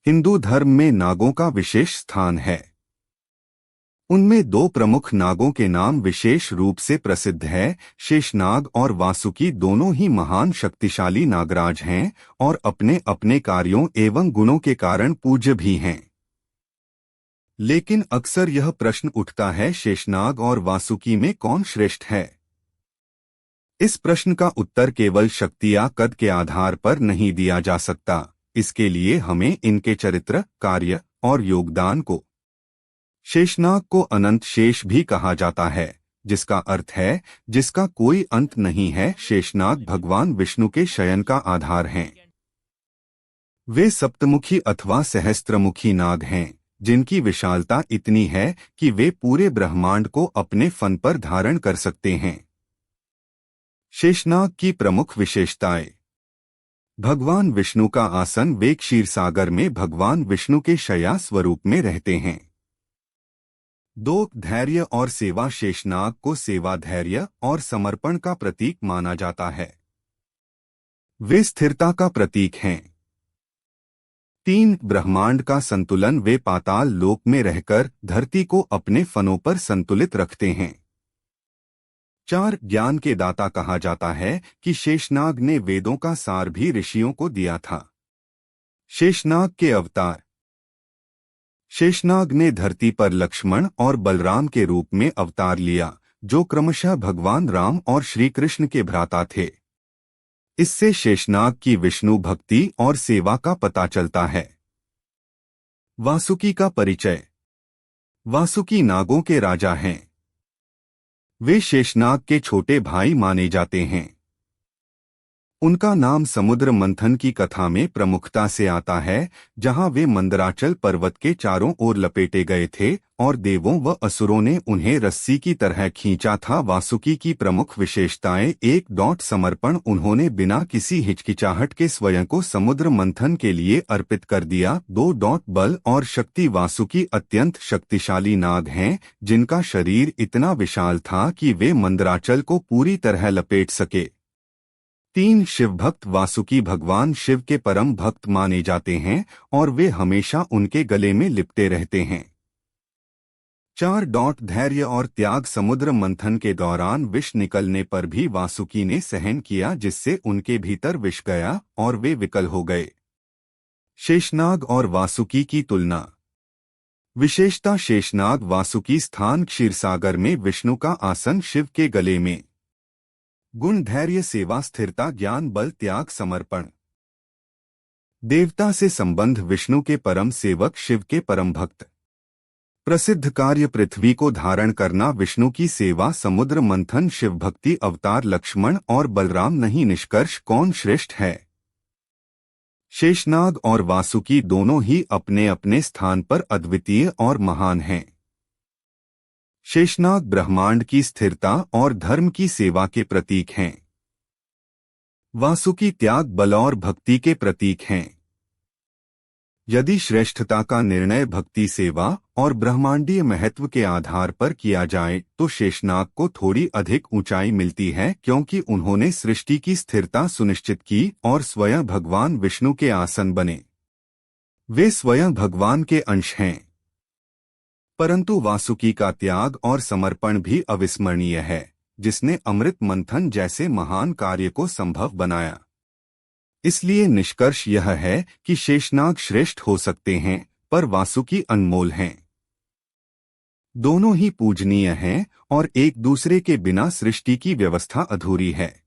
हिंदू धर्म में नागों का विशेष स्थान है। उनमें दो प्रमुख नागों के नाम विशेष रूप से प्रसिद्ध है। शेषनाग और वासुकी दोनों ही महान शक्तिशाली नागराज हैं और अपने अपने कार्यों एवं गुणों के कारण पूज्य भी हैं। लेकिन अक्सर यह प्रश्न उठता है, शेषनाग और वासुकी में कौन श्रेष्ठ है? इस प्रश्न का उत्तर केवल शक्ति या कद के आधार पर नहीं दिया जा सकता। इसके लिए हमें इनके चरित्र, कार्य और योगदान को। शेषनाग को अनंत शेष भी कहा जाता है, जिसका अर्थ है जिसका कोई अंत नहीं है। शेषनाग भगवान विष्णु के शयन का आधार हैं। वे सप्तमुखी अथवा सहस्त्रमुखी नाग हैं, जिनकी विशालता इतनी है कि वे पूरे ब्रह्मांड को अपने फन पर धारण कर सकते हैं। शेषनाग की प्रमुख विशेषताएं। भगवान विष्णु का आसन। वे क्षीरसागर में भगवान विष्णु के शय्या स्वरूप में रहते हैं। 2. धैर्य और सेवा। शेषनाग को सेवा, धैर्य और समर्पण का प्रतीक माना जाता है। वे स्थिरता का प्रतीक हैं। 3. ब्रह्मांड का संतुलन। वे पाताल लोक में रहकर धरती को अपने फनों पर संतुलित रखते हैं। 4. ज्ञान के दाता। कहा जाता है कि शेषनाग ने वेदों का सार भी ऋषियों को दिया था। शेषनाग के अवतार। शेषनाग ने धरती पर लक्ष्मण और बलराम के रूप में अवतार लिया, जो क्रमशः भगवान राम और श्री कृष्ण के भ्राता थे। इससे शेषनाग की विष्णु भक्ति और सेवा का पता चलता है। वासुकी का परिचय। वासुकी नागों के राजा हैं। वे शेषनाग के छोटे भाई माने जाते हैं। उनका नाम समुद्र मंथन की कथा में प्रमुखता से आता है, जहां वे मंदराचल पर्वत के चारों ओर लपेटे गए थे और देवों व असुरों ने उन्हें रस्सी की तरह खींचा था। वासुकी की प्रमुख विशेषताएं। 1. समर्पण। उन्होंने बिना किसी हिचकिचाहट के स्वयं को समुद्र मंथन के लिए अर्पित कर दिया। 2. बल और शक्ति। वासुकी अत्यंत शक्तिशाली नाग हैं, जिनका शरीर इतना विशाल था कि वे मंदराचल को पूरी तरह लपेट सके। 3. शिवभक्त। वासुकी भगवान शिव के परम भक्त माने जाते हैं और वे हमेशा उनके गले में लिपटे रहते हैं। 4. धैर्य और त्याग। समुद्र मंथन के दौरान विष निकलने पर भी वासुकी ने सहन किया, जिससे उनके भीतर विष गया और वे विकल हो गए। शेषनाग और वासुकी की तुलना। विशेषता। शेषनाग वासुकी स्थान क्षीरसागर में, विष्णु का आसन शिव के गले में। गुण। धैर्य, सेवा, स्थिरता, ज्ञान, बल, त्याग, समर्पण। देवता से संबंध। विष्णु के परम सेवक, शिव के परम भक्त। प्रसिद्ध कार्य। पृथ्वी को धारण करना, विष्णु की सेवा, समुद्र मंथन, शिव भक्ति, अवतार। लक्ष्मण और बलराम नहीं। निष्कर्ष। कौन श्रेष्ठ है? शेषनाग और वासुकी दोनों ही अपने अपने स्थान पर अद्वितीय और महान हैं। शेषनाग ब्रह्मांड की स्थिरता और धर्म की सेवा के प्रतीक हैं। वासुकी त्याग, बल और भक्ति के प्रतीक हैं। यदि श्रेष्ठता का निर्णय भक्ति, सेवा और ब्रह्मांडीय महत्व के आधार पर किया जाए तो शेषनाग को थोड़ी अधिक ऊंचाई मिलती है, क्योंकि उन्होंने सृष्टि की स्थिरता सुनिश्चित की और स्वयं भगवान विष्णु के आसन बने। वे स्वयं भगवान के अंश हैं। परंतु वासुकी का त्याग और समर्पण भी अविस्मरणीय है, जिसने अमृत मंथन जैसे महान कार्य को संभव बनाया। इसलिए निष्कर्ष यह है कि शेषनाग श्रेष्ठ हो सकते हैं, पर वासुकी अनमोल हैं। दोनों ही पूजनीय हैं और एक दूसरे के बिना सृष्टि की व्यवस्था अधूरी है।